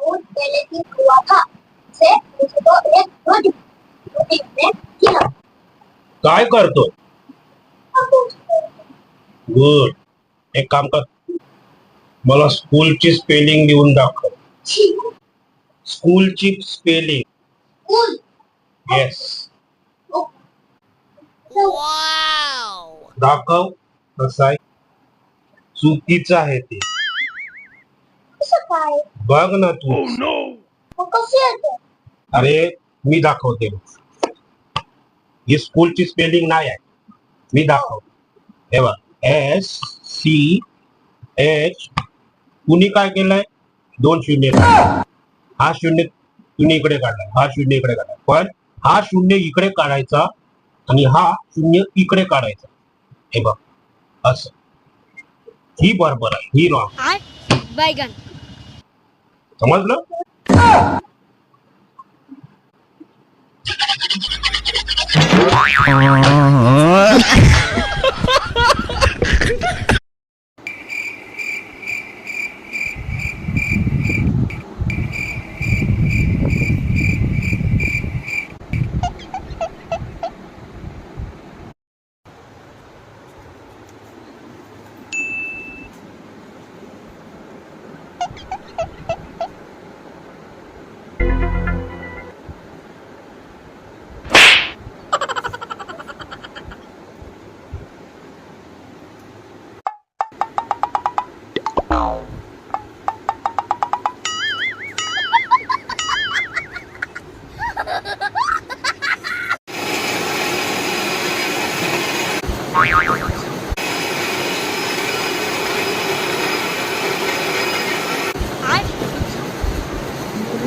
बहुत पहले ठीक हुआ था से मुझे तो एक रोटी ने किया काय करतो? गुड. एक काम कर, मला स्कूलची स्पेलिंग लिहून दाखव. स्कूलची स्पेलिंग. School yes. दाखव कसं आहे. चुकीचं आहे ते. कसं काय बघ ना तू. मग कशी येते अरे मी दाखवते. ही स्कूलची स्पेलिंग नाही आहे. मी दाखव. हे बघ, SCH. कुणी काय केलंय? 2 शून्य. हा शून्य तुम्ही इकडे काढलाय, हा शून्य इकडे काढलाय. पण हा शून्य इकडे काढायचा आणि हा शून्य इकडे काढायचा. हे बघ असं. ही बरोबर आहे, ही रॉंग. बैगन. समजलं?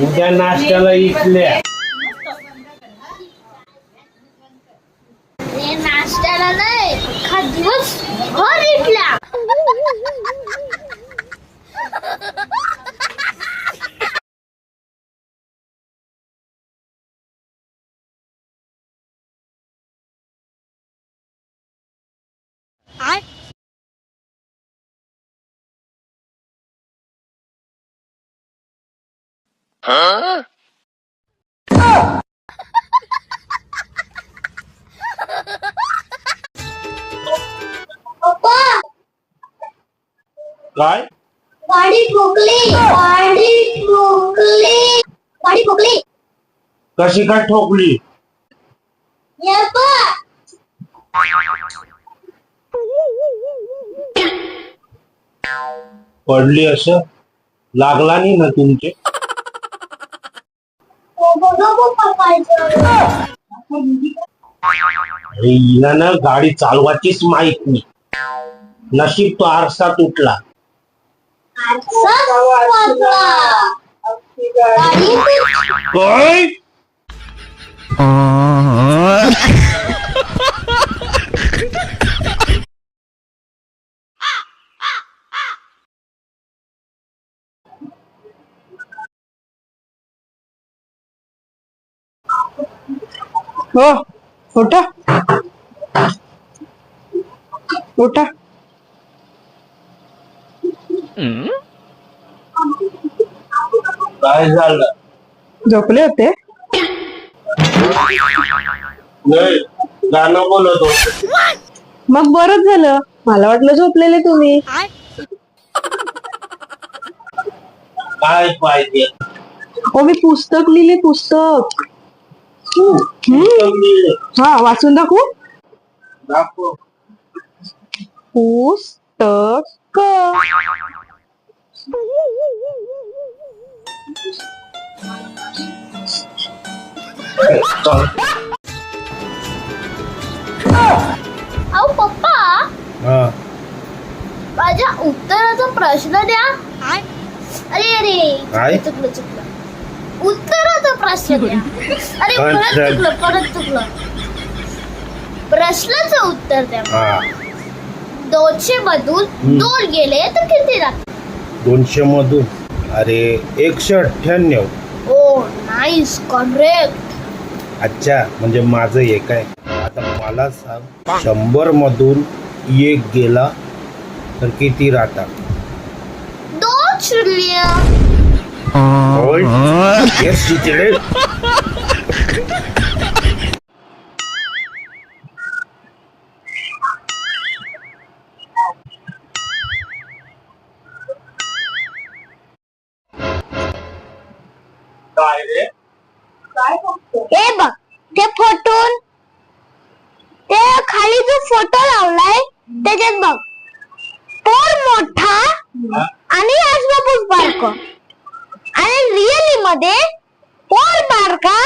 उद्या नाश्त्याला इथल्या. हे नाश्त्याला नाही अख्खा दिवस भर इटल्या पप्पा काय? गाडी ठोकली कशी काय ठोकली? ये पा पडली असं लागला नाही ना तुमचे? बघा पप्पा काय झालं अरे हिला ना गाडी चालवायचीच माहित नाही. नशीब तो आरसा तुटला. काय? हो उठा उठा. काय झालं? झोपले होते? नाही, गाणं बोलत होतो. मग बरंच झालं, मला वाटलं झोपलेले तुम्ही. काय पाहिजे? हो मी पुस्तक लिहिले, पुस्तक. हा वाचून दाखवू? दाखव. पुस्तक. अहो पप्पा माझ्या उत्तराचा प्रश्न द्या. अरे काय? चुकलं उत्तराचा प्रश्न द्या. अरे परत चुकलं प्रश्नाचं उत्तर द्या. 200 मधून 2 गेले तर किती राहतात? 200 मधून अरे 198. ओ नाईस करेक्ट. अच्छा, म्हणजे माझं एक आहे. आता मला सांग, 100 मधून 1 गेला तर किती राहतात? 2 शून्य. Yes, you did it. काय रे? हे बघ ते फोटोन ते खाली जो फोटो लावलाय त्याच्यात बघ पोर मोठा आणि आजबाजूच बारक आणि रिअली मध्ये पोर बारका